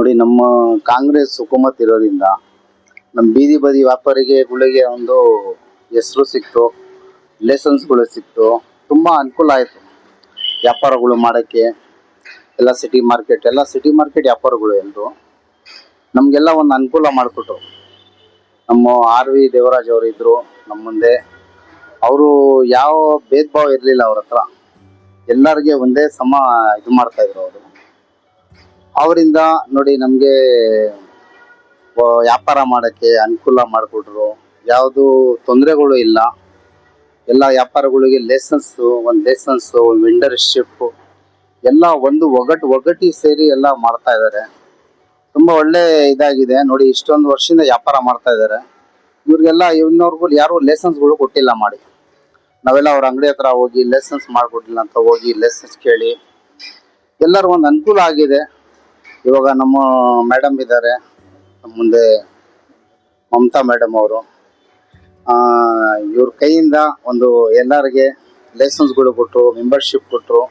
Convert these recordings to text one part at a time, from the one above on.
ನೋಡಿ, ನಮ್ಮ ಕಾಂಗ್ರೆಸ್ ಹುಕುಮತ್ ಇರೋದ್ರಿಂದ ನಮ್ಮ ಬೀದಿ ಬದಿ ವ್ಯಾಪಾರಿಗಳಿಗೆ ಒಂದು ಹೆಸರು ಸಿಕ್ತು, ಲೈಸೆನ್ಸ್ಗಳು ಸಿಕ್ತು, ತುಂಬ ಅನುಕೂಲ ಆಯಿತು ವ್ಯಾಪಾರಗಳು ಮಾಡೋಕ್ಕೆ. ಎಲ್ಲ ಸಿಟಿ ಮಾರ್ಕೆಟ್ ವ್ಯಾಪಾರಗಳು ಎಲ್ಲರೂ ನಮಗೆಲ್ಲ ಒಂದು ಅನುಕೂಲ ಮಾಡಿಕೊಟ್ರು. ನಮ್ಮ ಆರ್ ವಿ ದೇವರಾಜ್ ಅವರು ಇದ್ದರು ನಮ್ಮ ಮುಂದೆ. ಅವರು ಯಾವ ಭೇದ ಭಾವ ಇರಲಿಲ್ಲ ಅವ್ರ ಹತ್ರ, ಎಲ್ಲರಿಗೆ ಒಂದೇ ಸಮ ಇದು ಮಾಡ್ತಾಯಿದ್ರು ಅವರು. ಅವರಿಂದ ನೋಡಿ ನಮಗೆ ವ್ಯಾಪಾರ ಮಾಡೋಕ್ಕೆ ಅನುಕೂಲ ಮಾಡಿಕೊಟ್ರು. ಯಾವುದು ತೊಂದರೆಗಳು ಇಲ್ಲ. ಎಲ್ಲ ವ್ಯಾಪಾರಗಳಿಗೆ ಒಂದು ಲೈಸೆನ್ಸು, ವೆಂಡರ್ಶಿಪ್ಪು ಎಲ್ಲ ಒಂದು ಒಗ್ಗಟ್ಟಿಗೆ ಸೇರಿ ಎಲ್ಲ ಮಾಡ್ತಾ ಇದ್ದಾರೆ. ತುಂಬ ಒಳ್ಳೆ ಇದಾಗಿದೆ ನೋಡಿ. ಇಷ್ಟೊಂದು ವರ್ಷದಿಂದ ವ್ಯಾಪಾರ ಮಾಡ್ತಾ ಇದ್ದಾರೆ. ಇವ್ರಿಗೆಲ್ಲ ಇನ್ನೊರ್ಗೂ ಯಾರು ಲೈಸೆನ್ಸ್ಗಳು ಕೊಟ್ಟಿಲ್ಲ ಮಾಡಿ. ನಾವೆಲ್ಲ ಅವ್ರ ಅಂಗಡಿ ಹತ್ರ ಹೋಗಿ ಲೈಸೆನ್ಸ್ ಮಾಡಿಕೊಟ್ಟಿಲ್ಲ ಅಂತ ಹೋಗಿ ಲೈಸೆನ್ಸ್ ಕೇಳಿ ಎಲ್ಲರೂ ಒಂದು ಅನುಕೂಲ ಆಗಿದೆ. ಇವಾಗ ನಮ್ಮ ಮೇಡಮ್ ಇದ್ದಾರೆ ನಮ್ಮ ಮುಂದೆ, ಮಮತಾ ಮೇಡಮ್ ಅವರು. ಇವ್ರ ಕೈಯಿಂದ ಒಂದು ಎಲ್ಲರಿಗೆ ಲೈಸೆನ್ಸ್ಗಳು ಕೊಟ್ಟರು, ಮೆಂಬರ್ಶಿಪ್ ಕೊಟ್ಟರು.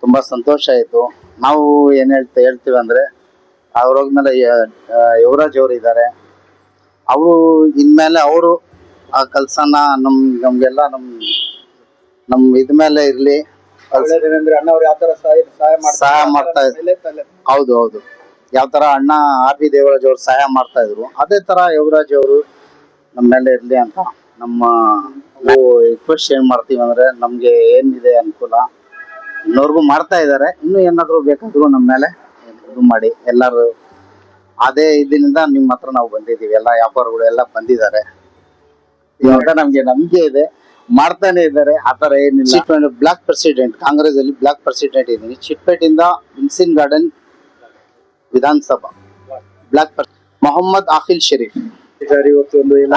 ತುಂಬ ಸಂತೋಷ ಆಯಿತು. ನಾವು ಏನು ಹೇಳ್ತೀವಿ ಅಂದರೆ, ಅವ್ರೋಗ್ಮೇಲೆ ಯುವರಾಜ್ ಅವರು ಇದ್ದಾರೆ. ಅವರು ಇನ್ಮೇಲೆ ಅವರು ಆ ಕೆಲಸನ ನಮಗೆಲ್ಲ ನಮ್ಮ ಇದ್ಮೇಲೆ ಇರಲಿ. ಸಹಾಯ ಮಾಡ್ತಾ ಇದ್ರು. ಹೌದು, ಯಾವ ತರ ಅಣ್ಣ ಆರ್ ವಿ ದೇವರಾಜ್ ಅವರು ಸಹಾಯ ಮಾಡ್ತಾ ಇದ್ರು, ಅದೇ ತರ ಯುವರಾಜ್ ಅವರು ನಮ್ಮ ಮೇಲೆ ಇರ್ಲಿ ಅಂತ ನಾವು ರಿಕ್ವೆಸ್ಟ್ ಏನ್ ಮಾಡ್ತೀವಿ ಅಂದ್ರೆ, ನಮ್ಗೆ ಏನಿದೆ ಅನುಕೂಲ ಇನ್ನೋರ್ಗು ಮಾಡ್ತಾ ಇದ್ದಾರೆ. ಇನ್ನು ಏನಾದ್ರು ಬೇಕಾದ್ರು ನಮ್ಮ ಮೇಲೆ ಇದು ಮಾಡಿ. ಎಲ್ಲರೂ ಅದೇ ಇದರಿಂದ ನಿಮ್ಮ ಹತ್ರ ನಾವು ಬಂದಿದ್ದೀವಿ. ಎಲ್ಲ ವ್ಯಾಪಾರಗಳು ಎಲ್ಲ ಬಂದಿದ್ದಾರೆ. ಇವಾಗ ನಮ್ಗೆ ನಂಬಿಕೆ ಇದೆ, ಮಾಡ್ತಾನೆ ಇದ್ದಾರೆ. ಆತರ ಏನಿಲ್ಲ. ಬ್ಲಾಕ್ ಪ್ರೆಸಿಡೆಂಟ್, ಕಾಂಗ್ರೆಸ್ ಅಲ್ಲಿ ಬ್ಲಾಕ್ ಪ್ರೆಸಿಡೆಂಟ್ ಇದ್ದೀನಿ. ಚಿಟ್ಪೇಟಿಂದ ವಿನ್ಸಿನ್ ಗಾರ್ಡನ್ ವಿಧಾನಸಭಾ ಬ್ಲಾಕ್ ಮೊಹಮ್ಮದ್ ಆಫಿಲ್ ಶರೀಫ್. ಇವತ್ತು ಒಂದು ಎಲ್ಲ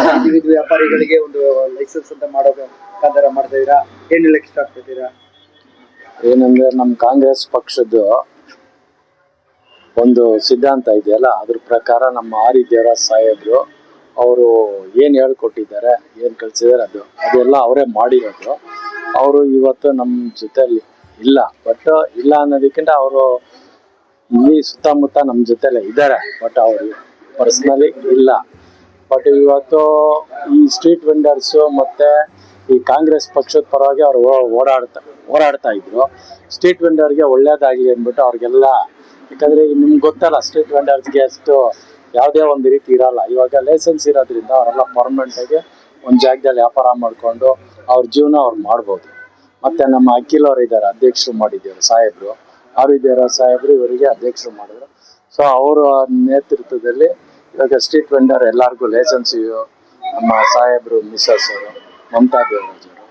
ವ್ಯಾಪಾರಿಗಳಿಗೆ ಒಂದು ಲೈಸೆನ್ಸ್ ಅಂತ ಮಾಡೋದು ಮಾಡ್ತಾ ಇದೀರಾ, ಏನ್ ಹೇಳಕ್ ಇಷ್ಟಪಡ್ತೀರಾ? ಏನಂದ್ರೆ, ನಮ್ಮ ಕಾಂಗ್ರೆಸ್ ಪಕ್ಷದ್ದು ಒಂದು ಸಿದ್ಧಾಂತ ಇದೆಯಲ್ಲ, ಅದ್ರ ಪ್ರಕಾರ ನಮ್ಮ ಆರ್ ವಿ ದೇವರಾಜ್ ಸಾಹೇಬ್ರು ಅವರು ಏನು ಹೇಳ್ಕೊಟ್ಟಿದ್ದಾರೆ, ಏನು ಕಳ್ಸಿದ್ದಾರೆ ಅದೆಲ್ಲ ಅವರೇ ಮಾಡಿರೋದು. ಅವರು ಇವತ್ತು ನಮ್ಮ ಜೊತೆಲಿ ಇಲ್ಲ. ಬಟ್ ಇಲ್ಲ ಅನ್ನೋದಕ್ಕಿಂತ ಅವರು ಇಲ್ಲಿ ಸುತ್ತಮುತ್ತ ನಮ್ಮ ಜೊತೆಲೆ ಇದ್ದಾರೆ. ಬಟ್ ಅವರು ಪರ್ಸ್ನಲಿ ಇಲ್ಲ. ಬಟ್ ಇವತ್ತು ಈ ಸ್ಟ್ರೀಟ್ ವೆಂಡರ್ಸು ಮತ್ತು ಈ ಕಾಂಗ್ರೆಸ್ ಪಕ್ಷದ ಪರವಾಗಿ ಅವರು ಹೋರಾಡ್ತಾ ಇದ್ರು. ಸ್ಟ್ರೀಟ್ ವೆಂಡರ್ಗೆ ಒಳ್ಳೇದಾಗಲಿ ಅಂದ್ಬಿಟ್ಟು ಅವ್ರಿಗೆಲ್ಲ, ಯಾಕಂದರೆ ನಿಮ್ಗೆ ಗೊತ್ತಲ್ಲ, ಸ್ಟ್ರೀಟ್ ವೆಂಡರ್ಸ್ಗೆ ಅಷ್ಟು ಯಾವುದೇ ಒಂದು ರೀತಿ ಇರಲ್ಲ. ಇವಾಗ ಲೈಸೆನ್ಸ್ ಇರೋದ್ರಿಂದ ಅವರೆಲ್ಲ ಪರ್ಮನೆಂಟಾಗಿ ಒಂದು ಜಾಗದಲ್ಲಿ ವ್ಯಾಪಾರ ಮಾಡಿಕೊಂಡು ಅವ್ರ ಜೀವನ ಅವ್ರು ಮಾಡ್ಬೋದು. ಮತ್ತು ನಮ್ಮ ಅಖಿಲ್ ಅವರು ಇದ್ದಾರೆ, ಅಧ್ಯಕ್ಷರು ಮಾಡಿದ್ದೇವೆ ಸಾಹೇಬರು, ಆರ್ ವಿ ದೇವರಾಜ್ ಸಾಹೇಬರು ಇವರಿಗೆ ಅಧ್ಯಕ್ಷರು ಮಾಡಿದ್ರು. ಸೊ ಅವರ ನೇತೃತ್ವದಲ್ಲಿ ಇವಾಗ ಸ್ಟ್ರೀಟ್ ವೆಂಡರ್ ಎಲ್ಲರಿಗೂ ಲೈಸೆನ್ಸ್, ನಮ್ಮ ಸಾಹೇಬರು ಮಿಸಸ್ ಅವರು, ಮಮತಾ ದೇವರಾಜ್ ಅವರು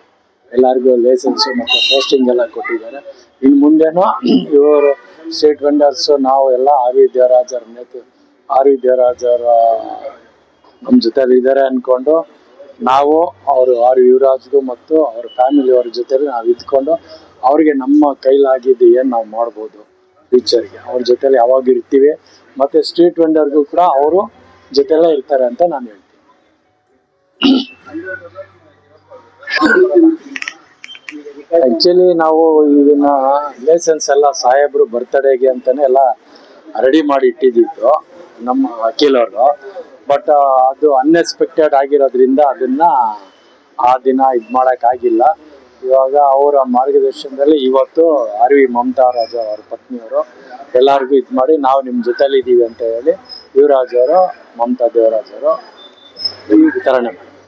ಎಲ್ಲರಿಗೂ ಲೈಸೆನ್ಸು ಮತ್ತು ಪೋಸ್ಟಿಂಗ್ ಎಲ್ಲ ಕೊಟ್ಟಿದ್ದಾರೆ. ಇನ್ನು ಮುಂದೆನೂ ಇವರು ಸ್ಟ್ರೀಟ್ ವೆಂಡರ್ಸು ನಾವು ಎಲ್ಲ ಆರ್ ವಿ ದೇವರಾಜ್ ಅವರ ನಮ್ಮ ಜೊತೆಲಿ ಇದ್ದಾರೆ ಅಂದ್ಕೊಂಡು ನಾವು ಅವರು ಆರ್ ವಿ ಯುವರಾಜ್ಗೂ ಮತ್ತು ಅವ್ರ ಫ್ಯಾಮಿಲಿಯವ್ರ ಜೊತೆಲಿ ನಾವು ಇದ್ಕೊಂಡು ಅವ್ರಿಗೆ ನಮ್ಮ ಕೈಲಾಗಿದ್ದು ಏನು ನಾವು ಮಾಡ್ಬೋದು ಫ್ಯೂಚರ್ಗೆ ಅವ್ರ ಜೊತೆಲಿ ಯಾವಾಗ ಇರ್ತೀವಿ. ಮತ್ತು ಸ್ಟ್ರೀಟ್ ವೆಂಡರ್ಗೂ ಕೂಡ ಅವರು ಜೊತೆಲೇ ಇರ್ತಾರೆ ಅಂತ ನಾನು ಹೇಳ್ತೀನಿ. ಆ್ಯಕ್ಚುಲಿ ನಾವು ಇದನ್ನ ಲೈಸೆನ್ಸ್ ಎಲ್ಲ ಸಾಹೇಬ್ರು ಬರ್ತಡೇಗೆ ಅಂತಾನೆ ಎಲ್ಲ ರೆಡಿ ಮಾಡಿ ಇಟ್ಟಿದ್ದು ನಮ್ಮ ಅಖಿಲ್ ಅವರು. ಬಟ್ ಅದು ಅನ್ಎಕ್ಸ್ಪೆಕ್ಟೆಡ್ ಆಗಿರೋದ್ರಿಂದ ಅದನ್ನ ಆ ದಿನ ಇದು ಮಾಡೋಕ್ಕಾಗಿಲ್ಲ. ಇವಾಗ ಅವರ ಮಾರ್ಗದರ್ಶನದಲ್ಲಿ ಇವತ್ತು ಆರ್ ವಿ ಮಮತಾ ರಾಜ ಅವ್ರ ಪತ್ನಿಯವರು ಎಲ್ಲರಿಗೂ ಇದು ಮಾಡಿ, ನಾವು ನಿಮ್ಮ ಜೊತೆಲಿ ಇದ್ದೀವಿ ಅಂತ ಹೇಳಿ ಯುವರಾಜ್ ಅವರು, ಮಮತಾ ದೇವರಾಜ್ ಅವರು ವಿತರಣೆ ಮಾಡಿ.